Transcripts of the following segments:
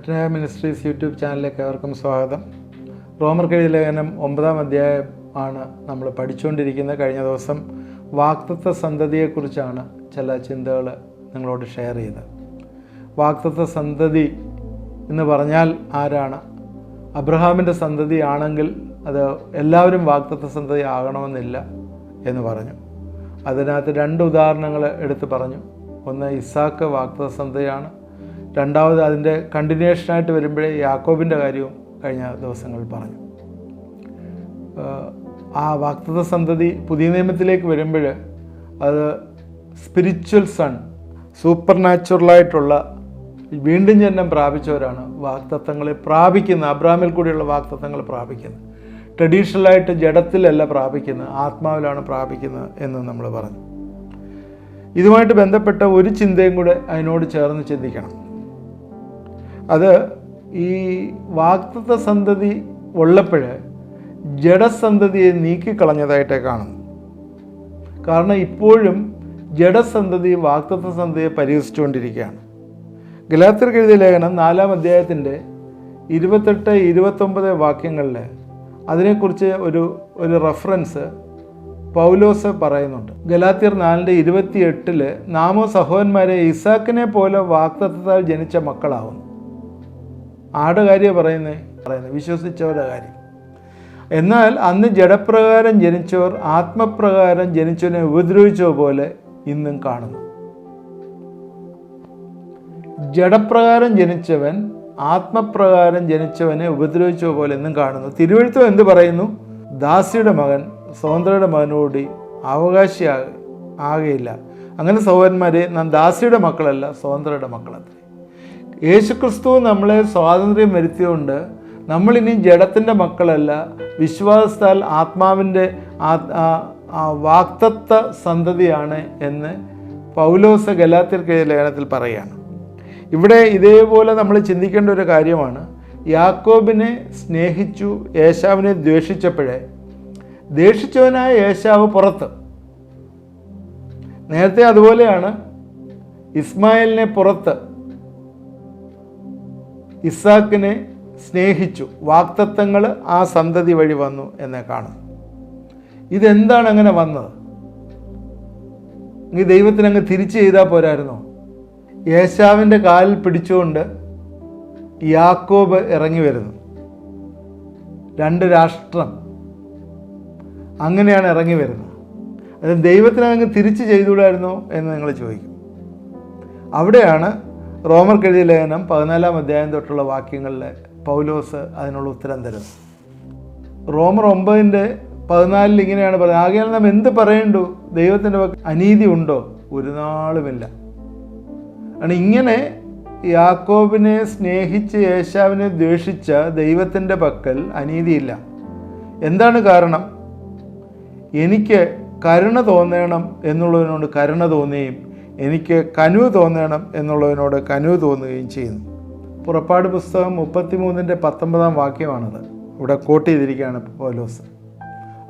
രത്ന ministries YouTube ചാനലിലേക്ക് ഏവർക്കും സ്വാഗതം. റോമർക്കെഴുതിയ ലേഖനം 9-ാം അധ്യായം ആണ് നമ്മൾ പഠിച്ചുകൊണ്ടിരിക്കുന്നത്. കഴിഞ്ഞ ദിവസം വാഗ്ദത്ത സന്തതിയെക്കുറിച്ചാണ് ചില ചിന്തകൾ നിങ്ങളോട് ഷെയർ ചെയ്തത്. വാഗ്ദത്ത സന്തതി എന്ന് പറഞ്ഞാൽ ആരാണ്? അബ്രഹാമിൻ്റെ സന്തതി ആണെങ്കിൽ അത് എല്ലാവരും വാഗ്ദത്ത സന്തതി ആകണമെന്നില്ല എന്ന് പറഞ്ഞു. അതിനകത്ത് 2 ഉദാഹരണങ്ങൾ എടുത്ത് പറഞ്ഞു. ഒന്ന് ഇസാക്ക് വാഗ്ദത്ത സന്തതിയാണ്. രണ്ടാമത് അതിൻ്റെ കണ്ടിന്യൂഷനായിട്ട് വരുമ്പോഴേ യാക്കോബിൻ്റെ കാര്യവും കഴിഞ്ഞ ദിവസങ്ങളിൽ പറഞ്ഞു. ആ വാഗ്ദത്ത സന്തതി പുതിയ നിയമത്തിലേക്ക് വരുമ്പോൾ അത് സ്പിരിച്വൽ സൺ, സൂപ്പർ നാച്ചുറലായിട്ടുള്ള വീണ്ടും ജന്മം പ്രാപിച്ചവരാണ് വാഗ്ദത്തങ്ങളെ പ്രാപിക്കുന്നത്. അബ്രാമിൽ കൂടിയുള്ള വാഗ്ദത്തങ്ങൾ പ്രാപിക്കുന്നത്. ട്രഡീഷണലായിട്ട് ജഡത്തിലല്ല പ്രാപിക്കുന്നത്, ആത്മാവിലാണ് പ്രാപിക്കുന്നത് എന്ന് നമ്മൾ പറഞ്ഞു. ഇതുമായിട്ട് ബന്ധപ്പെട്ട ഒരു ചിന്തയും കൂടെ അതിനോട് ചേർന്ന് ചിന്തിക്കണം. അത് ഈ വാഗ്ദത്ത സന്തതി ഉള്ളപ്പോൾ ജഡസന്തതിയെ നീക്കിക്കളഞ്ഞതായിട്ടേ കാണുന്നു. കാരണം ഇപ്പോഴും ജഡസന്തതി വാഗ്ദത്ത സന്തതിയെ പരിഹസിച്ചുകൊണ്ടിരിക്കുകയാണ്. ഗലാത്യർക്ക് എഴുതിയ ലേഖനം 4-ാം അധ്യായത്തിൻ്റെ 28-29 വാക്യങ്ങളിൽ അതിനെക്കുറിച്ച് ഒരു റെഫറൻസ് പൗലോസ് പറയുന്നുണ്ട്. ഗലാത്യർ 4:28 നാമോ സഹോദരന്മാരെ ഇസാക്കിനെ പോലെ വാഗ്ദത്തത്താൽ ജനിച്ച മക്കളാവുന്നു. ആരുടെ കാര്യമാണ് പറയുന്നത്? വിശ്വസിച്ചവരുടെ കാര്യം. എന്നാൽ അന്ന് ജഡപ്രകാരം ജനിച്ചവർ ആത്മപ്രകാരം ജനിച്ചവനെ ഉപദ്രവിച്ചോ പോലെ ഇന്നും കാണുന്നു. ജഡപ്രകാരം ജനിച്ചവൻ ആത്മപ്രകാരം ജനിച്ചവനെ ഉപദ്രവിച്ചോ പോലെ ഇന്നും കാണുന്നു. തിരുവെഴുത്തും എന്ത് പറയുന്നു? ദാസിയുടെ മകൻ സ്വതന്ത്രയുടെ മകനോടി അവകാശി ആകയില്ല. അങ്ങനെ സഹോദരന്മാരെ, നാം ദാസിയുടെ മക്കളല്ല, സ്വതന്ത്രയുടെ മക്കളത്രേ. യേശുക്രിസ്തു നമ്മളെ സ്വാതന്ത്ര്യം വരുത്തിയതുകൊണ്ട് നമ്മളിനി ജഡത്തിൻ്റെ മക്കളല്ല, വിശ്വാസത്താൽ ആത്മാവിൻ്റെ വാഗ്ദത്ത സന്തതിയാണ് എന്ന് പൗലോസ് ഗലാത്യർക്ക് എഴുതിയ ലേഖനത്തിൽ പറയുകയാണ്. ഇവിടെ ഇതേപോലെ നമ്മൾ ചിന്തിക്കേണ്ട ഒരു കാര്യമാണ്. യാക്കോബിനെ സ്നേഹിച്ചു, ഏശാവിനെ ദ്വേഷിച്ചപ്പോഴേ ദ്വേഷിച്ചവനായ ഏശാവ് പുറത്ത്. നേരത്തെ അതുപോലെയാണ്. ഇസ്മായിലിനെ പുറത്ത്, ഇസാക്കിനെ സ്നേഹിച്ചു. വാഗ്ദത്തങ്ങൾ ആ സന്തതി വഴി വന്നു എന്നേ കാണുന്നു. ഇതെന്താണ് അങ്ങനെ വന്നത്? ഈ ദൈവത്തിനങ്ങ് തിരിച്ചു ചെയ്താൽ പോരായിരുന്നോ? ഏശാവിൻ്റെ കാലിൽ പിടിച്ചുകൊണ്ട് യാക്കോബ് ഇറങ്ങി വരുന്നു. 2 രാഷ്ട്രം അങ്ങനെയാണ് ഇറങ്ങി വരുന്നത്. അത് ദൈവത്തിനങ്ങ് തിരിച്ചു ചെയ്തുകൂടായിരുന്നോ എന്ന് നിങ്ങൾ ചോദിക്കും. അവിടെയാണ് റോമർക്ക് എഴുതിയ ലേഖനം 14-ാം അധ്യായം തൊട്ടുള്ള വാക്യങ്ങളിൽ പൗലോസ് അതിനുള്ള ഉത്തരം തരുന്നത്. റോമർ 9:14 ഇങ്ങനെയാണ് പറയുന്നത്: ആകയാൽ നാം എന്ത് പറയണ്ടു? ദൈവത്തിൻ്റെ അനീതി ഉണ്ടോ? ഒരു നാളുമില്ല. ഇങ്ങനെ യാക്കോബിനെ സ്നേഹിച്ച് ഏശാവിനെ ദ്വേഷിച്ച ദൈവത്തിൻ്റെ പക്കൽ അനീതിയില്ല. എന്താണ് കാരണം? എനിക്ക് കരുണ തോന്നണം എന്നുള്ളതിനോട് കരുണ തോന്നുകയും എനിക്ക് കനിവ് തോന്നണം എന്നുള്ളതിനോട് കനിവ് തോന്നുകയും ചെയ്യുന്നു. പുറപ്പാട് പുസ്തകം 33:19 വാക്യമാണത്. ഇവിടെ കോട്ട് ചെയ്തിരിക്കുകയാണ് പൗലോസ്.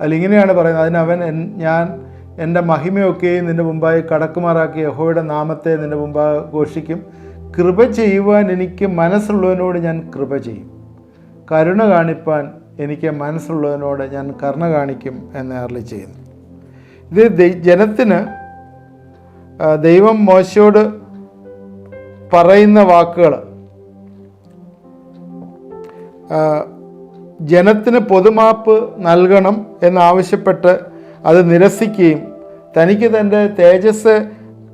അതിലിങ്ങനെയാണ് പറയുന്നത്: അതിനവൻ ഞാൻ എൻ്റെ മഹിമയൊക്കെയും നിൻ്റെ മുമ്പായി കടക്കുമാറാക്കി യഹോവയുടെ നാമത്തെ നിൻ്റെ മുമ്പായി ഘോഷിക്കും. കൃപ ചെയ്യുവാൻ എനിക്ക് മനസ്സുള്ളവനോട് ഞാൻ കൃപ ചെയ്യും, കരുണ കാണിപ്പാൻ എനിക്ക് മനസ്സുള്ളവനോട് ഞാൻ കരുണ കാണിക്കും എന്ന് അരുളി ചെയ്യുന്നു. ഇത് ജനത്തിന് ദൈവം മോശയോട് പറയുന്ന വാക്കുകൾ. ജനത്തിന് പൊതുമാപ്പ് നൽകണം എന്നാവശ്യപ്പെട്ട് അത് നിരസിക്കുകയും തനിക്ക് തൻ്റെ തേജസ്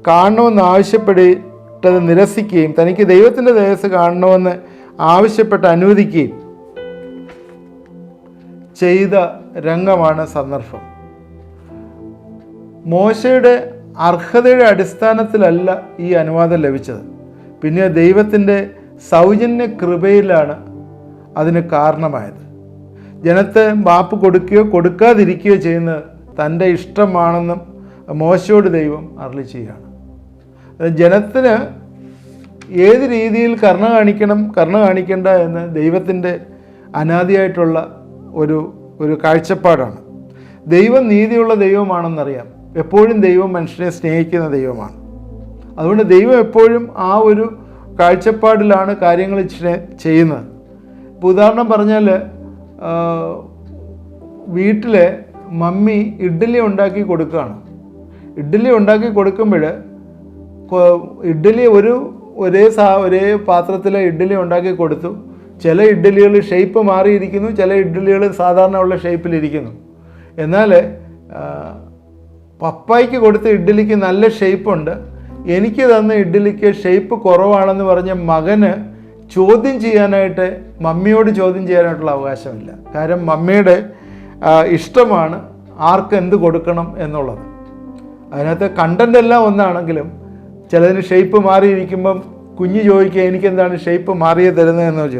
കാണണമെന്ന് ആവശ്യപ്പെട്ടത് നിരസിക്കുകയും തനിക്ക് ദൈവത്തിൻ്റെ തേജസ് കാണണമെന്ന് ആവശ്യപ്പെട്ട് അനുവദിക്കുകയും ചെയ്ത രംഗമാണ് സന്ദർഭം. മോശയുടെ അർഹതയുടെ അടിസ്ഥാനത്തിലല്ല ഈ അനുവാദം ലഭിച്ചത്. പിന്നെ ദൈവത്തിൻ്റെ സൗജന്യ കൃപയിലാണ് അതിന് കാരണമായത്. ജനത്തെ മാപ്പ് കൊടുക്കുകയോ കൊടുക്കാതിരിക്കുകയോ ചെയ്യുന്നത് തൻ്റെ ഇഷ്ടമാണെന്നും മോശയോട് ദൈവം അരുളി ചെയ്യുകയാണ്. ജനത്തിന് ഏത് രീതിയിൽ കരുണ കാണിക്കണം, കരുണ കാണിക്കേണ്ട എന്ന് ദൈവത്തിൻ്റെ അനാദിയായിട്ടുള്ള ഒരു കാഴ്ചപ്പാടാണ്. ദൈവം നീതിയുള്ള ദൈവമാണെന്നറിയാം. എപ്പോഴും ദൈവം മനുഷ്യനെ സ്നേഹിക്കുന്ന ദൈവമാണ്. അതുകൊണ്ട് ദൈവം എപ്പോഴും ആ ഒരു കാഴ്ചപ്പാടിലാണ് കാര്യങ്ങൾ ചെയ്യുന്നത്. ഇപ്പോൾ ഉദാഹരണം പറഞ്ഞാൽ, വീട്ടിലെ മമ്മി ഇഡ്ഡലി ഉണ്ടാക്കി കൊടുക്കുകയാണ്. ഇഡ്ഡലി ഉണ്ടാക്കി കൊടുക്കുമ്പോൾ ഇഡ്ഡലി ഒരേ പാത്രത്തിലെ ഇഡ്ഡലി ഉണ്ടാക്കി കൊടുത്തു. ചില ഇഡ്ഡലികൾ ഷേപ്പ് മാറിയിരിക്കുന്നു, ചില ഇഡ്ഡലികൾ സാധാരണ ഉള്ള ഷേപ്പിലിരിക്കുന്നു. എന്നാൽ പപ്പായ്ക്ക് കൊടുത്ത ഇഡ്ഡലിക്ക് നല്ല ഷേപ്പുണ്ട്, എനിക്ക് തന്ന ഇഡ്ഡലിക്ക് ഷേപ്പ് കുറവാണെന്ന് പറഞ്ഞ മകന് മമ്മിയോട് ചോദ്യം ചെയ്യാനായിട്ടുള്ള അവകാശമില്ല. കാരണം മമ്മിയുടെ ഇഷ്ടമാണ് ആർക്ക് എന്ത് കൊടുക്കണം എന്നുള്ളത്. അതിനകത്ത് കണ്ടൻ്റ് എല്ലാം ഒന്നാണെങ്കിലും ചിലതിന് ഷേപ്പ് മാറിയിരിക്കുമ്പം കുഞ്ഞ് ചോദിക്കുക എനിക്കെന്താണ് ഷേപ്പ് മാറിയേ തരുന്നത്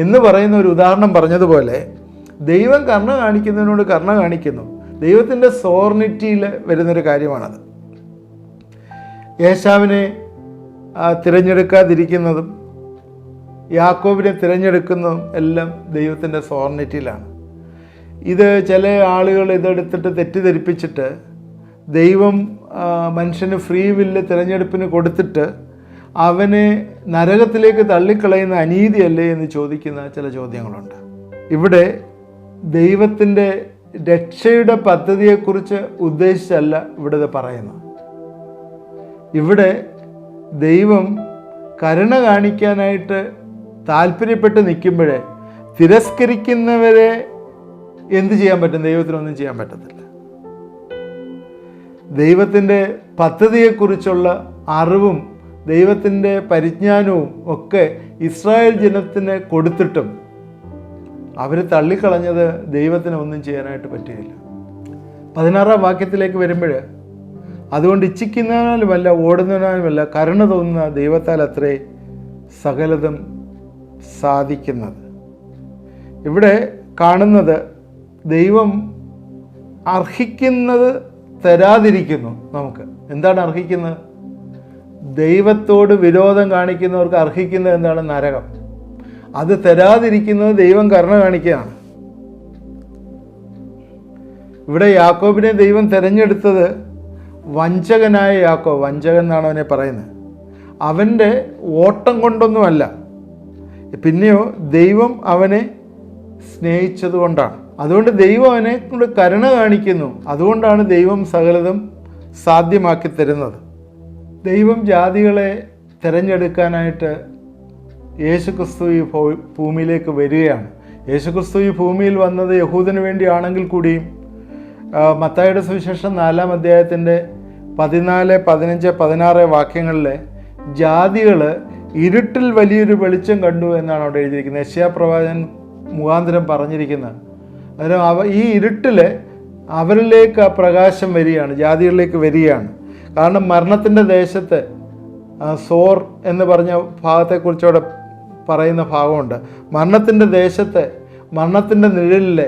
എന്ന് പറയുന്ന ഒരു ഉദാഹരണം പറഞ്ഞതുപോലെ ദൈവം കരുണ കാണിക്കുന്നതിനോട് കരുണ കാണിക്കുന്നു. ദൈവത്തിൻ്റെ സോർണിറ്റിയിൽ വരുന്നൊരു കാര്യമാണത്. ഏശാവിനെ തിരഞ്ഞെടുക്കാതിരിക്കുന്നതും യാക്കോബിനെ തിരഞ്ഞെടുക്കുന്നതും എല്ലാം ദൈവത്തിൻ്റെ സോർണിറ്റിയിലാണ്. ഇത് ചില ആളുകൾ ഇതെടുത്തിട്ട് തെറ്റിദ്ധരിപ്പിച്ചിട്ട് ദൈവം മനുഷ്യന് ഫ്രീ വില്ല് തിരഞ്ഞെടുപ്പിന് കൊടുത്തിട്ട് അവനെ നരകത്തിലേക്ക് തള്ളിക്കളയുന്ന അനീതിയല്ലേ എന്ന് ചോദിക്കുന്ന ചില ചോദ്യങ്ങളുണ്ട്. ഇവിടെ ദൈവത്തിൻ്റെ രക്ഷയുടെ പദ്ധതിയെക്കുറിച്ച് ഉദ്ദേശിച്ചല്ല ഇവിടെ ഇത് പറയുന്നത്. ഇവിടെ ദൈവം കരുണ കാണിക്കാനായിട്ട് താല്പര്യപ്പെട്ട് നിൽക്കുമ്പോഴേ തിരസ്കരിക്കുന്നവരെ എന്ത് ചെയ്യാൻ പറ്റും? ദൈവത്തിനൊന്നും ചെയ്യാൻ പറ്റത്തില്ല. ദൈവത്തിൻ്റെ പദ്ധതിയെക്കുറിച്ചുള്ള അറിവും ദൈവത്തിൻ്റെ പരിജ്ഞാനവും ഒക്കെ ഇസ്രായേൽ ജനത്തിന് കൊടുത്തിട്ടും അവർ തള്ളിക്കളഞ്ഞത് ദൈവത്തിന് ഒന്നും ചെയ്യാനായിട്ട് പറ്റുകയില്ല. 16-ാം വാക്യത്തിലേക്ക് വരുമ്പോൾ, അതുകൊണ്ട് ഇച്ഛിക്കുന്നതിനാലുമല്ല ഓടുന്നതിനാലുമല്ല കരുണ തോന്നുന്ന ദൈവത്താൽ അത്രേ സകലതും സാധിക്കുന്നത്. ഇവിടെ കാണുന്നത് ദൈവം അർഹിക്കുന്നത് തരാതിരിക്കുന്നു. നമുക്ക് എന്താണ് അർഹിക്കുന്നത്? ദൈവത്തോട് വിരോധം കാണിക്കുന്നവർക്ക് അർഹിക്കുന്നത് എന്താണ്? നരകം. അത് തരാതിരിക്കുന്നത് ദൈവം കരുണ കാണിക്കുകയാണ്. ഇവിടെ യാക്കോബിനെ ദൈവം തിരഞ്ഞെടുത്തത് വഞ്ചകനായ യാക്കോബ്, വഞ്ചകൻ എന്നാണ് അവനെ പറയുന്നത്, അവൻ്റെ ഓട്ടം കൊണ്ടൊന്നുമല്ല, പിന്നെയോ ദൈവം അവനെ സ്നേഹിച്ചതുകൊണ്ടാണ്. അതുകൊണ്ട് ദൈവം അവനെ കൊണ്ട് കരുണ കാണിക്കുന്നു. അതുകൊണ്ടാണ് ദൈവം സകലതും സാധ്യമാക്കി തരുന്നത്. ദൈവം ജാതികളെ തിരഞ്ഞെടുക്കാനായിട്ട് യേശുക്രിസ്തു ഈ ഭൂമിയിലേക്ക് വരികയാണ്. യേശുക്രിസ്തു ഈ ഭൂമിയിൽ വന്നത് യഹൂദന് വേണ്ടിയാണെങ്കിൽ കൂടിയും മത്തായിയുടെ സുവിശേഷം 4-ാം അധ്യായത്തിൻ്റെ 14, 15, 16 വാക്യങ്ങളിലെ ജാതികൾ ഇരുട്ടിൽ വലിയൊരു വെളിച്ചം കണ്ടു എന്നാണ് അവിടെ എഴുതിയിരിക്കുന്നത്. യെശയ്യാ പ്രവാചകൻ മുഖാന്തരം പറഞ്ഞിരിക്കുന്നത്. അതിന് ഈ ഇരുട്ടിൽ അവരിലേക്ക് ആ പ്രകാശം വരികയാണ്, ജാതികളിലേക്ക് വരികയാണ്. കാരണം മരണത്തിൻ്റെ ദേശത്ത് സോർ എന്ന് പറഞ്ഞ ഭാഗത്തെക്കുറിച്ചവിടെ പറയുന്ന ഭാഗമുണ്ട്. മരണത്തിൻ്റെ ദേശത്ത്, മരണത്തിൻ്റെ നിഴലിൽ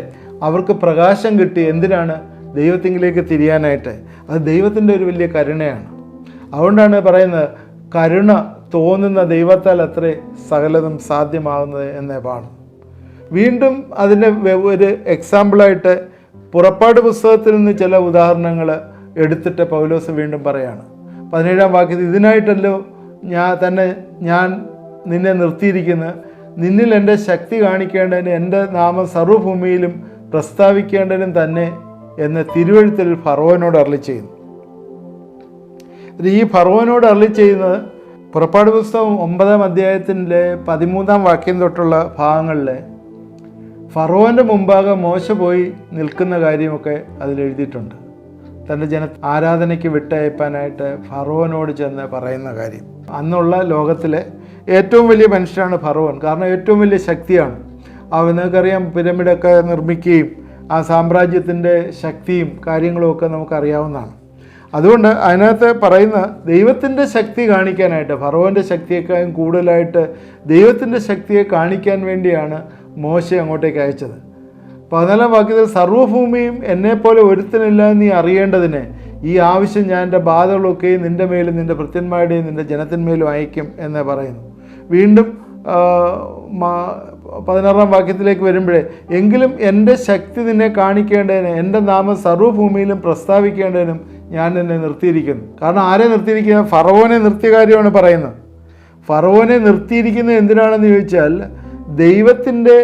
അവർക്ക് പ്രകാശം കിട്ടി. എന്തിനാണ്? ദൈവത്തിങ്കിലേക്ക് തിരിയാനായിട്ട്. അത് ദൈവത്തിൻ്റെ ഒരു വലിയ കരുണയാണ്. അതുകൊണ്ടാണ് പറയുന്നത് കരുണ തോന്നുന്ന ദൈവത്താൽ അത്രേ സകലതും സാധ്യമാകുന്നത് എന്നേ പാടും. വീണ്ടും അതിൻ്റെ ഒരു എക്സാമ്പിളായിട്ട് പുറപ്പാട് പുസ്തകത്തിൽ നിന്ന് ചില ഉദാഹരണങ്ങൾ എടുത്തിട്ട് പൗലോസ് വീണ്ടും പറയാണ്. 17-ാം വാക്യത്തിൽ, ഇതിനായിട്ടല്ലോ ഞാൻ നിന്നെ നിർത്തിയിരിക്കുന്നത്, നിന്നിൽ എൻ്റെ ശക്തി കാണിക്കേണ്ടതിന് എൻ്റെ നാമം സർവ്വഭൂമിയിലും പ്രസ്താവിക്കേണ്ടതിനും തന്നെ എന്ന് തിരുവെഴുത്തിൽ ഫറവോനോട് അരുളി ചെയ്യുന്നു. ഈ ഫറവോനോട് അരുളി ചെയ്യുന്നത് പുറപ്പാട് പുസ്തകം 9-ാം അധ്യായത്തിൻ്റെ 13-ാം വാക്യം തൊട്ടുള്ള ഭാഗങ്ങളിൽ ഫറവോൻ്റെ മുമ്പാകെ മോശ പോയി നിൽക്കുന്ന കാര്യമൊക്കെ അതിലെഴുതിയിട്ടുണ്ട്. തൻ്റെ ആരാധനയ്ക്ക് വിട്ടയപ്പാനായിട്ട് ഫറവോനോട് ചെന്ന് പറയുന്ന കാര്യം. അന്നുള്ള ലോകത്തിലെ ഏറ്റവും വലിയ മനുഷ്യനാണ് ഫറവോൻ. കാരണം ഏറ്റവും വലിയ ശക്തിയാണ് അവൻ. നിങ്ങൾക്കറിയാം, പിരമിഡൊക്കെ നിർമ്മിക്കുകയും ആ സാമ്രാജ്യത്തിൻ്റെ ശക്തിയും കാര്യങ്ങളുമൊക്കെ നമുക്കറിയാവുന്നതാണ്. അതുകൊണ്ട് അതിനകത്ത് പറയുന്ന ദൈവത്തിൻ്റെ ശക്തി കാണിക്കാനായിട്ട്, ഫറവോൻ്റെ ശക്തിയേക്കാളും കൂടുതലായിട്ട് ദൈവത്തിൻ്റെ ശക്തിയെ കാണിക്കാൻ വേണ്ടിയാണ് മോശെ അങ്ങോട്ടേക്ക് അയച്ചത്. 14-ാം വാക്യത്തിൽ, സർവ്വഭൂമിയും എന്നെപ്പോലെ ഒരുത്തനില്ല നീ അറിയേണ്ടതിന് ഈ ആവശ്യം ഞാൻ എൻ്റെ ബാധകളൊക്കെയും നിൻ്റെ മേലും നിൻ്റെ ഭൃത്യന്മാരുടെയും നിൻ്റെ ജനത്തിന്മേലും അയക്കും എന്ന് പറയുന്നു. വീണ്ടും 16-ാം വാക്യത്തിലേക്ക് വരുമ്പോഴേ, എങ്കിലും എൻ്റെ ശക്തി നിന്നെ കാണിക്കേണ്ടതിന് എൻ്റെ നാമം സർവ്വഭൂമിയിലും പ്രസ്താവിക്കേണ്ടതിനും ഞാൻ നിന്നെ നിർത്തിയിരിക്കുന്നു. കാരണം ആരെ നിർത്തിയിരിക്കുന്നത്? ഫറവോനെ നിർത്തിയ കാര്യമാണ് പറയുന്നത്. ഫറവോനെ നിർത്തിയിരിക്കുന്നത് എന്തിനാണെന്ന് ചോദിച്ചാൽ ദൈവത്തിൻ്റെ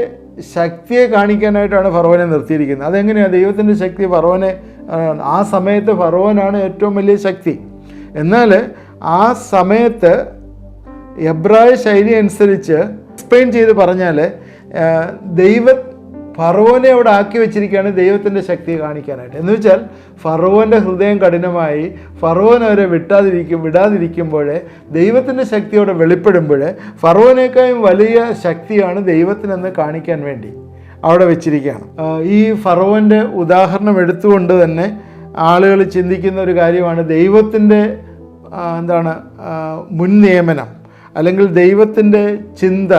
ശക്തിയെ കാണിക്കാനായിട്ടാണ് ഫറവോനെ നിർത്തിയിരിക്കുന്നത്. അതെങ്ങനെയാണ് ദൈവത്തിൻ്റെ ശക്തി? ഫറവോനെ ആ സമയത്ത് ഫറവോനാണ് ഏറ്റവും വലിയ ശക്തി. എന്നാൽ ആ സമയത്ത് എബ്രായ ശൈലി അനുസരിച്ച് എക്സ്പ്ലെയിൻ ചെയ്ത് പറഞ്ഞാൽ ഫറവോനെ അവിടെ ആക്കി വെച്ചിരിക്കുകയാണ് ദൈവത്തിൻ്റെ ശക്തി കാണിക്കാനായിട്ട്. എന്ന് വെച്ചാൽ ഫറവോൻ്റെ ഹൃദയം കഠിനമായി ഫറവോൻ അവരെ വിടാതിരിക്കുമ്പോൾ ദൈവത്തിൻ്റെ ശക്തിയോടെ വെളിപ്പെടുമ്പോൾ ഫറവോനേക്കാളും വലിയ ശക്തിയാണ് ദൈവത്തിനെന്ന് കാണിക്കാൻ വേണ്ടി അവിടെ വെച്ചിരിക്കുകയാണ്. ഈ ഫറവോൻ്റെ ഉദാഹരണം എടുത്തുകൊണ്ട് തന്നെ ആളുകൾ ചിന്തിക്കുന്ന ഒരു കാര്യമാണ് ദൈവത്തിൻ്റെ മുൻ നിയമനം അല്ലെങ്കിൽ ദൈവത്തിൻ്റെ ചിന്ത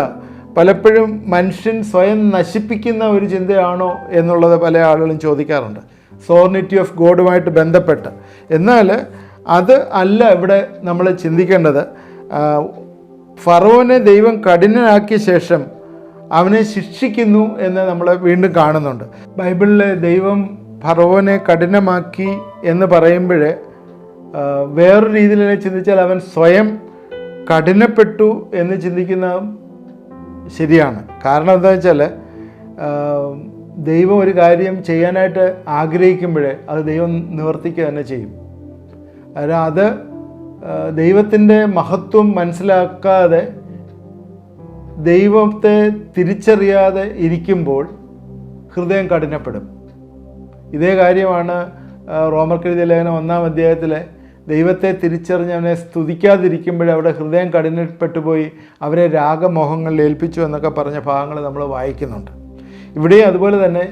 പലപ്പോഴും മനുഷ്യൻ സ്വയം നശിപ്പിക്കുന്ന ഒരു ചിന്തയാണോ എന്നുള്ളത് പല ആളുകളും ചോദിക്കാറുണ്ട്, സോവർണിറ്റി ഓഫ് ഗോഡുമായിട്ട് ബന്ധപ്പെട്ട്. എന്നാൽ അത് അല്ല ഇവിടെ നമ്മൾ ചിന്തിക്കേണ്ടത്. ഫറവോനെ ദൈവം കഠിനനാക്കിയ ശേഷം അവനെ ശിക്ഷിക്കുന്നു എന്ന് നമ്മൾ വീണ്ടും കാണുന്നുണ്ട്. ബൈബിളിൽ ദൈവം ഫറവോനെ കഠിനമാക്കി എന്ന് പറയുമ്പോൾ വേറൊരു രീതിയിൽ ചിന്തിച്ചാൽ അവൻ സ്വയം കഠിനപ്പെട്ടു എന്ന് ചിന്തിക്കുന്ന ശരിയാണ്. കാരണം എന്താ വെച്ചാൽ ദൈവം ഒരു കാര്യം ചെയ്യാനായിട്ട് ആഗ്രഹിക്കുമ്പോൾ അത് ദൈവം നിവർത്തിക്കുക തന്നെ ചെയ്യും. അത് ദൈവത്തിൻ്റെ മഹത്വം മനസ്സിലാക്കാതെ ദൈവത്തെ തിരിച്ചറിയാതെ ഇരിക്കുമ്പോൾ ഹൃദയം കഠിനപ്പെടും. ഇതേ കാര്യമാണ് റോമർക്കെഴുതിയ ലേഖനം 1-ാം അധ്യായത്തിലെ ദൈവത്തെ തിരിച്ചറിഞ്ഞ് അവനെ സ്തുതിക്കാതിരിക്കുമ്പോൾ അവിടെ ഹൃദയം കഠിനപ്പെട്ടു പോയി അവരെ രാഗമോഹങ്ങളിൽ ഏൽപ്പിച്ചു എന്നൊക്കെ പറഞ്ഞ ഭാഗങ്ങൾ നമ്മൾ വായിക്കുന്നുണ്ട്. ഇവിടെയും അതുപോലെ തന്നെ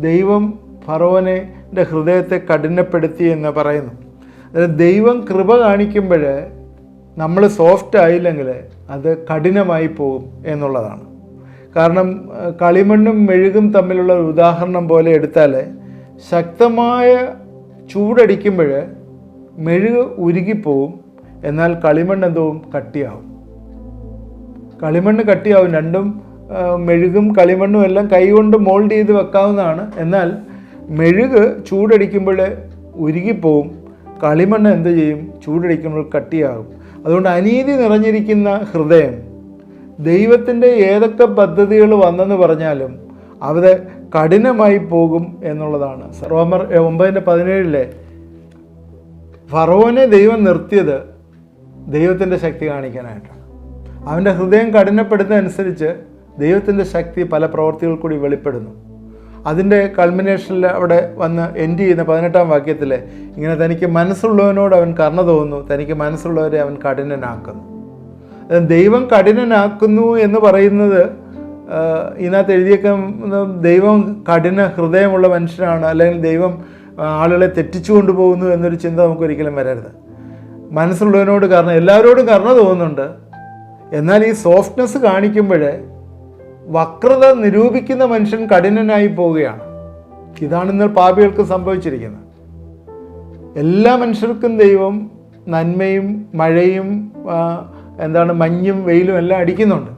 ദൈവം ഫറവോൻ്റെ ഹൃദയത്തെ കഠിനപ്പെടുത്തി എന്ന് പറയുന്നു. അതായത് ദൈവം കൃപ കാണിക്കുമ്പോൾ നമ്മൾ സോഫ്റ്റ് ആയില്ലെങ്കിൽ അത് കഠിനമായി പോകും എന്നുള്ളതാണ്. കാരണം കളിമണ്ണും മെഴുകും തമ്മിലുള്ള ഒരു ഉദാഹരണം പോലെ എടുത്താൽ ശക്തമായ ചൂടടിക്കുമ്പോൾ മെഴുക് ഉരുകിപ്പോവും, എന്നാൽ കളിമണ്ണ് എന്തോവും കട്ടിയാവും. കളിമണ്ണ് കട്ടിയാവും. രണ്ടും മെഴുകും കളിമണ്ണും എല്ലാം കൈകൊണ്ട് മോൾഡ് ചെയ്ത് വെക്കാവുന്നതാണ്. എന്നാൽ മെഴുക് ചൂടടിക്കുമ്പോൾ ഉരുകിപ്പോവും, കളിമണ്ണ് എന്ത് ചെയ്യും? ചൂടടിക്കുമ്പോൾ കട്ടിയാകും. അതുകൊണ്ട് അനീതി നിറഞ്ഞിരിക്കുന്ന ഹൃദയം ദൈവത്തിൻ്റെ ഏതൊക്കെ പദ്ധതികൾ വന്നെന്ന് പറഞ്ഞാലും അത് കഠിനമായി പോകും എന്നുള്ളതാണ്. റോമർ 9:17 ഫറവോനെ ദൈവം നിർത്തിയത് ദൈവത്തിൻ്റെ ശക്തി കാണിക്കാനായിട്ടാണ്. അവൻ്റെ ഹൃദയം കഠിനപ്പെടുന്നതനുസരിച്ച് ദൈവത്തിൻ്റെ ശക്തി പല പ്രവൃത്തികൾ കൂടി വെളിപ്പെടുന്നു. അതിൻ്റെ കൾമിനേഷനിൽ അവിടെ വന്ന് എൻഡ് ചെയ്യുന്ന 18-ാം വാക്യത്തിൽ ഇങ്ങനെ തനിക്ക് മനസ്സുള്ളവനോട് അവൻ കരുണ തോന്നുന്നു, തനിക്ക് മനസ്സുള്ളവരെ അവൻ കഠിനനാക്കുന്നു. ദൈവം കഠിനനാക്കുന്നു എന്ന് പറയുന്നത് ഇതിനകത്ത് എഴുതിയൊക്കെ ദൈവം കഠിന ഹൃദയമുള്ള മനുഷ്യനാണ്, അല്ലെങ്കിൽ ദൈവം ആളുകളെ തെറ്റിച്ചു കൊണ്ടുപോകുന്നു എന്നൊരു ചിന്ത നമുക്കൊരിക്കലും വരരുത്. മനസ്സുള്ളവനോട് എല്ലാവരോടും കരുണ തോന്നുന്നുണ്ട്. എന്നാൽ ഈ സോഫ്റ്റ്നെസ് കാണിക്കുമ്പോൾ വക്രത നിരൂപിക്കുന്ന മനുഷ്യൻ കഠിനനായി പോവുകയാണ്. ഇതാണ് ഇന്ന് പാപികൾക്ക് സംഭവിച്ചിരിക്കുന്നത്. എല്ലാ മനുഷ്യർക്കും ദൈവം നന്മയും മഴയും മഞ്ഞും വെയിലും എല്ലാം അടിക്കുന്നുണ്ട്.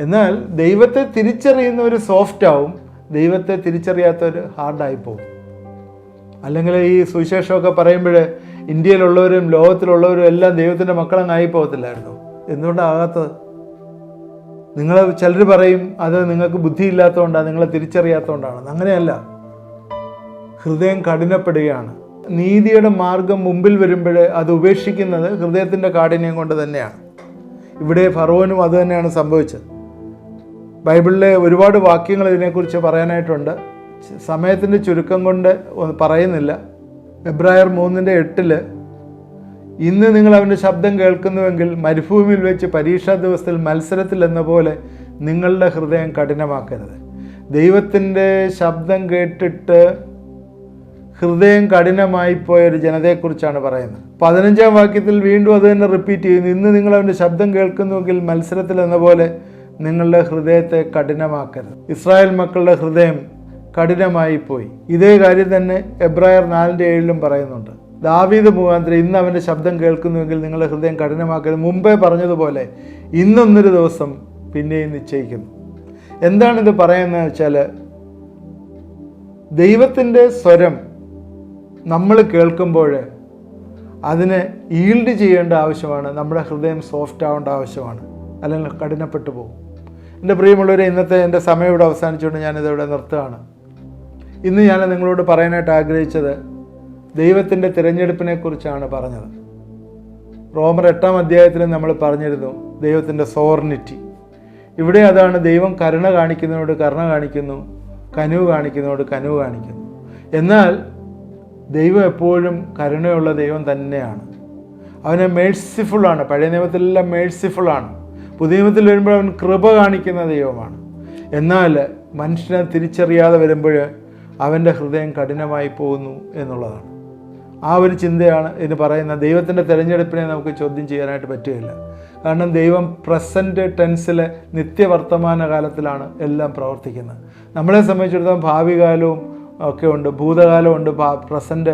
എന്നാൽ ദൈവത്തെ തിരിച്ചറിയുന്നവർ സോഫ്റ്റാവും, ദൈവത്തെ തിരിച്ചറിയാത്തവർ ഹാർഡായി പോകും. അല്ലെങ്കിൽ ഈ സുവിശേഷമൊക്കെ പറയുമ്പോൾ ഇന്ത്യയിലുള്ളവരും ലോകത്തിലുള്ളവരും എല്ലാം ദൈവത്തിൻ്റെ മക്കളങ്ങായി പോകത്തില്ലായിരുന്നു. എന്തുകൊണ്ടാകാത്തത്? ചിലർ പറയും അത് നിങ്ങൾക്ക് ബുദ്ധിയില്ലാത്തതുകൊണ്ടാണ്, നിങ്ങളെ തിരിച്ചറിയാത്തതുകൊണ്ടാണ്. അങ്ങനെയല്ല, ഹൃദയം കഠിനപ്പെടുകയാണ്. നീതിയുടെ മാർഗം മുമ്പിൽ വരുമ്പോൾ അത് ഉപേക്ഷിക്കുന്നത് ഹൃദയത്തിൻ്റെ കാഠിന്യം കൊണ്ട് തന്നെയാണ്. ഇവിടെ ഫറവോനും അത് തന്നെയാണ് സംഭവിച്ചത്. ബൈബിളിലെ ഒരുപാട് വാക്യങ്ങൾ ഇതിനെക്കുറിച്ച് പറയാനായിട്ടുണ്ട്. സമയത്തിൻ്റെ ചുരുക്കം കൊണ്ട് പറയുന്നില്ല. എബ്രായർ 3:8 ഇന്ന് നിങ്ങൾ അവൻ്റെ ശബ്ദം കേൾക്കുന്നുവെങ്കിൽ മരുഭൂമിയിൽ വെച്ച് പരീക്ഷാ ദിവസത്തിൽ മത്സരത്തിൽ എന്ന പോലെ നിങ്ങളുടെ ഹൃദയം കഠിനമാക്കരുത്. ദൈവത്തിൻ്റെ ശബ്ദം കേട്ടിട്ട് ഹൃദയം കഠിനമായി പോയൊരു ജനതയെക്കുറിച്ചാണ് പറയുന്നത്. 15-ാം വാക്യത്തിൽ വീണ്ടും അത് തന്നെ റിപ്പീറ്റ് ചെയ്യുന്നു. ഇന്ന് നിങ്ങൾ അവൻ്റെ ശബ്ദം കേൾക്കുന്നുവെങ്കിൽ മത്സരത്തിൽ എന്ന പോലെ നിങ്ങളുടെ ഹൃദയത്തെ കഠിനമാക്കരുത്. ഇസ്രായേൽ മക്കളുടെ ഹൃദയം കഠിനമായി പോയി. ഇതേ കാര്യം തന്നെ എബ്രായർ 4:7 പറയുന്നുണ്ട്. ദാവീദ് മുഖാന്തരം ഇന്ന് അവൻ്റെ ശബ്ദം കേൾക്കുന്നുവെങ്കിൽ നിങ്ങളുടെ ഹൃദയം കഠിനമാക്കരുത്. മുമ്പേ പറഞ്ഞതുപോലെ ഇന്നൊന്നൊരു ദിവസം പിന്നെയും നിശ്ചയിക്കുന്നു. എന്താണിത് പറയുന്നത് വെച്ചാൽ, ദൈവത്തിൻ്റെ സ്വരം നമ്മൾ കേൾക്കുമ്പോൾ അതിന് ഈൽഡ് ചെയ്യേണ്ട ആവശ്യമാണ്. നമ്മുടെ ഹൃദയം സോഫ്റ്റ് ആവേണ്ട ആവശ്യമാണ്, അല്ലെങ്കിൽ കഠിനപ്പെട്ടു പോകും. എൻ്റെ പ്രിയമുള്ളവരെ, ഇന്നത്തെ എൻ്റെ സമയം ഇവിടെ അവസാനിച്ചുകൊണ്ട് ഞാനിതിവിടെ നിർത്തുകയാണ്. ഇന്ന് ഞാൻ നിങ്ങളോട് പറയാനായിട്ട് ആഗ്രഹിച്ചത് ദൈവത്തിൻ്റെ തിരഞ്ഞെടുപ്പിനെക്കുറിച്ചാണ് പറഞ്ഞത്. റോമർ 8-ാം അധ്യായത്തിൽ നമ്മൾ പറഞ്ഞിരുന്നു ദൈവത്തിൻ്റെ സോവർണിറ്റി. ഇവിടെ അതാണ്, ദൈവം കരുണ കാണിക്കുന്നതിനോട് കരുണ കാണിക്കുന്നു, കനിവ് കാണിക്കുന്നതിനോട് കനിവ് കാണിക്കുന്നു. എന്നാൽ ദൈവം എപ്പോഴും കരുണയുള്ള ദൈവം തന്നെയാണ്. അവന് മേഴ്സിഫുള്ളാണ്. പഴയ നിയമത്തിലെല്ലാം മേഴ്സിഫുള്ളാണ്. പുതിയ നിയമത്തിൽ വരുമ്പോൾ അവൻ കൃപ കാണിക്കുന്ന ദൈവമാണ്. എന്നാൽ മനുഷ്യനെ തിരിച്ചറിയാതെ വരുമ്പോൾ അവൻ്റെ ഹൃദയം കഠിനമായി പോകുന്നു എന്നുള്ളതാണ്. ആ ഒരു ചിന്തയാണ് ഇതിന് പറയുന്ന. ദൈവത്തിൻ്റെ തിരഞ്ഞെടുപ്പിനെ നമുക്ക് ചോദ്യം ചെയ്യാനായിട്ട് പറ്റുകയില്ല. കാരണം ദൈവം പ്രസൻറ്റ് ടെൻസിലെ നിത്യവർത്തമാന കാലത്തിലാണ് എല്ലാം പ്രവർത്തിക്കുന്നത്. നമ്മളെ സംബന്ധിച്ചിടത്തോളം ഭാവി കാലവും ഒക്കെ ഉണ്ട്, ഭൂതകാലമുണ്ട്, പ്രസൻറ്റ്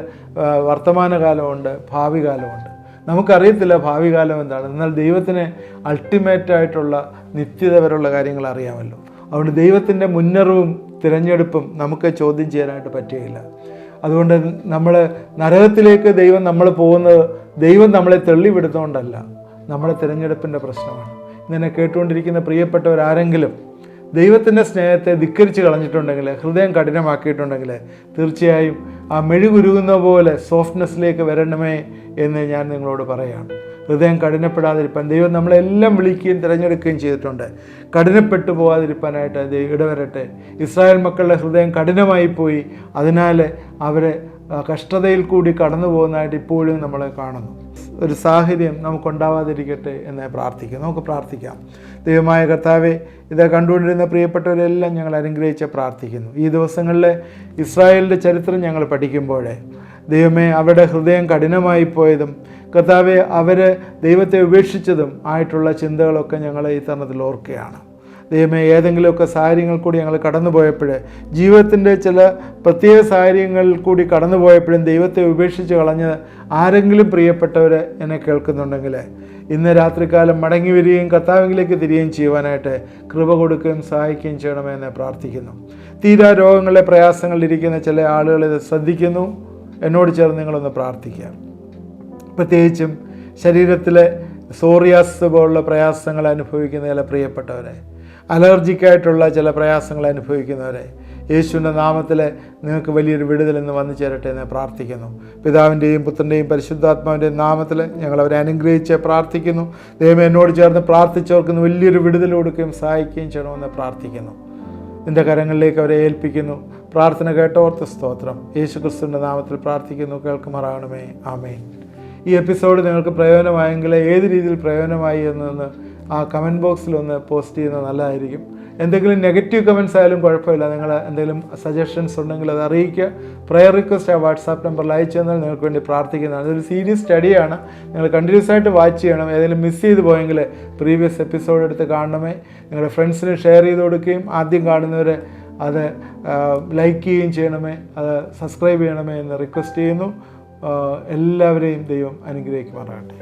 വർത്തമാനകാലമുണ്ട്, ഭാവി കാലമുണ്ട്. നമുക്കറിയത്തില്ല ഭാവി കാലം എന്താണ്. എന്നാൽ ദൈവത്തിന് അൾട്ടിമേറ്റായിട്ടുള്ള നിത്യത വരെയുള്ള കാര്യങ്ങൾ അറിയാമല്ലോ. അതുകൊണ്ട് ദൈവത്തിൻ്റെ മുന്നറിവും തിരഞ്ഞെടുപ്പും നമുക്ക് ചോദ്യം ചെയ്യാനായിട്ട് പറ്റുകയില്ല. അതുകൊണ്ട് നമ്മൾ നരകത്തിലേക്ക് നമ്മൾ പോകുന്നത് ദൈവം നമ്മളെ തള്ളിവിടുന്നതുകൊണ്ടല്ല, നമ്മുടെ തിരഞ്ഞെടുപ്പിൻ്റെ പ്രശ്നമാണ്. ഇങ്ങനെ കേട്ടുകൊണ്ടിരിക്കുന്ന പ്രിയപ്പെട്ടവരാരെങ്കിലും ദൈവത്തിൻ്റെ സ്നേഹത്തെ ധിക്കരിച്ച് കളഞ്ഞിട്ടുണ്ടെങ്കിൽ, ഹൃദയം കഠിനമാക്കിയിട്ടുണ്ടെങ്കിൽ, തീർച്ചയായും ആ മെഴുകുരുകുന്ന പോലെ സോഫ്റ്റ്നെസ്സിലേക്ക് വരണമേ എന്ന് ഞാൻ നിങ്ങളോട് പറയുകയാണ്. ഹൃദയം കഠിനപ്പെടാതിരിക്കാൻ ദൈവം നമ്മളെല്ലാം വിളിക്കുകയും തിരഞ്ഞെടുക്കുകയും ചെയ്തിട്ടുണ്ട്. കഠിനപ്പെട്ടു പോകാതിരിക്കാനായിട്ട് ഇടവരട്ടെ. ഇസ്രായേൽ മക്കളുടെ ഹൃദയം കഠിനമായി പോയി, അതിനാൽ അവരെ കഷ്ടതയിൽ കൂടി കടന്നു പോകുന്നതായിട്ട് ഇപ്പോഴും നമ്മളെ കാണുന്നു. ഒരു സാഹചര്യം നമുക്കുണ്ടാവാതിരിക്കട്ടെ എന്ന് പ്രാർത്ഥിക്കും. നമുക്ക് പ്രാർത്ഥിക്കാം. ദൈവമായ കർത്താവേ, ഇത് കണ്ടുകൊണ്ടിരുന്ന പ്രിയപ്പെട്ടവരെല്ലാം ഞങ്ങൾ അനുഗ്രഹിച്ച് പ്രാർത്ഥിക്കുന്നു. ഈ ദിവസങ്ങളിൽ ഇസ്രായേലിൻ്റെ ചരിത്രം ഞങ്ങൾ പഠിക്കുമ്പോഴേ ദൈവമേ, അവരുടെ ഹൃദയം കഠിനമായി പോയതും കർത്താവെ അവർ ദൈവത്തെ ഉപേക്ഷിച്ചതും ആയിട്ടുള്ള ചിന്തകളൊക്കെ ഞങ്ങൾ ഈ തരണത്തിൽ ഓർക്കുകയാണ്. ദൈവമേ, ഏതെങ്കിലുമൊക്കെ സാഹചര്യങ്ങൾ കൂടി ഞങ്ങൾ കടന്നുപോയപ്പോൾ, ജീവിതത്തിൻ്റെ ചില പ്രത്യേക സാഹചര്യങ്ങളിൽ കൂടി കടന്നുപോയപ്പോഴും ദൈവത്തെ ഉപേക്ഷിച്ച് കളഞ്ഞ് ആരെങ്കിലും പ്രിയപ്പെട്ടവർ എന്നെ കേൾക്കുന്നുണ്ടെങ്കിൽ ഇന്ന് രാത്രികാലം മടങ്ങി വരികയും കർത്താവിലേക്ക് തിരികെയും ചെയ്യുവാനായിട്ട് കൃപ കൊടുക്കുകയും സഹായിക്കുകയും ചെയ്യണമെന്ന് പ്രാർത്ഥിക്കുന്നു. തീരാ രോഗങ്ങളുടെ പ്രയാസങ്ങളിലിരിക്കുന്ന ചില ആളുകൾ ഇത് ശ്രദ്ധിക്കുന്നു. എന്നോട് ചേർന്ന് നിങ്ങളൊന്ന് പ്രാർത്ഥിക്കുക. പ്രത്യേകിച്ചും ശരീരത്തിലെ സോറിയാസ് പോലുള്ള പ്രയാസങ്ങൾ അനുഭവിക്കുന്ന ചില പ്രിയപ്പെട്ടവരെ, അലർജിക്കായിട്ടുള്ള ചില പ്രയാസങ്ങൾ അനുഭവിക്കുന്നവരെ, യേശുവിൻ്റെ നാമത്തിൽ നിങ്ങൾക്ക് വലിയൊരു വിടുതലെന്ന് വന്നു ചേരട്ടെ എന്ന് പ്രാർത്ഥിക്കുന്നു. പിതാവിൻ്റെയും പുത്രൻ്റെയും പരിശുദ്ധാത്മാവിൻ്റെയും നാമത്തിൽ ഞങ്ങളവരെ അനുഗ്രഹിച്ച് പ്രാർത്ഥിക്കുന്നു. ദൈവം എന്നോട് ചേർന്ന് പ്രാർത്ഥിച്ചവർക്ക് വലിയൊരു വിടുതൽ കൊടുക്കുകയും സഹായിക്കുകയും ചെയ്യണമെന്ന് പ്രാർത്ഥിക്കുന്നു. നിൻ്റെ കരങ്ങളിലേക്ക് അവരെ ഏൽപ്പിക്കുന്നു. പ്രാർത്ഥന കേട്ടോർത്ത് സ്തോത്രം. യേശു ക്രിസ്തുവിൻ്റെ നാമത്തിൽ പ്രാർത്ഥിക്കുന്നു. കേൾക്കുമാറാകണമേ. ആമേൻ. ഈ എപ്പിസോഡ് നിങ്ങൾക്ക് പ്രയോജനമായെങ്കിൽ ഏത് രീതിയിൽ പ്രയോജനമായി എന്നൊന്ന് ആ കമൻറ്റ് ബോക്സിലൊന്ന് പോസ്റ്റ് ചെയ്യുന്നത് നല്ലതായിരിക്കും. എന്തെങ്കിലും നെഗറ്റീവ് കമൻറ്റ്സ് ആയാലും കുഴപ്പമില്ല. നിങ്ങൾ എന്തെങ്കിലും സജഷൻസ് ഉണ്ടെങ്കിൽ അത് അറിയിക്കുക. പ്രയർ റിക്വസ്റ്റ് ആ വാട്സാപ്പ് നമ്പറിൽ അയച്ചു തന്നാൽ നിങ്ങൾക്ക് വേണ്ടി പ്രാർത്ഥിക്കുന്നതാണ്. ഇതൊരു സീരിയസ് സ്റ്റഡിയാണ്. നിങ്ങൾ കണ്ടിന്യൂസ് ആയിട്ട് വാച്ച് ചെയ്യണം. ഏതെങ്കിലും മിസ് ചെയ്ത് പോയെങ്കിൽ പ്രീവിയസ് എപ്പിസോഡ് എടുത്ത് കാണണമേ. നിങ്ങളുടെ ഫ്രണ്ട്സിന് ഷെയർ ചെയ്ത് കൊടുക്കുകയും ആദ്യം കാണുന്നവർ അത് ലൈക്ക് ചെയ്യുകയും ചെയ്യണമേ. അത് സബ്സ്ക്രൈബ് ചെയ്യണമേ എന്ന് റിക്വസ്റ്റ് ചെയ്യുന്നു. എല്ലാവരെയും ദൈവം അനുഗ്രഹിക്കുമാറാകട്ടെ.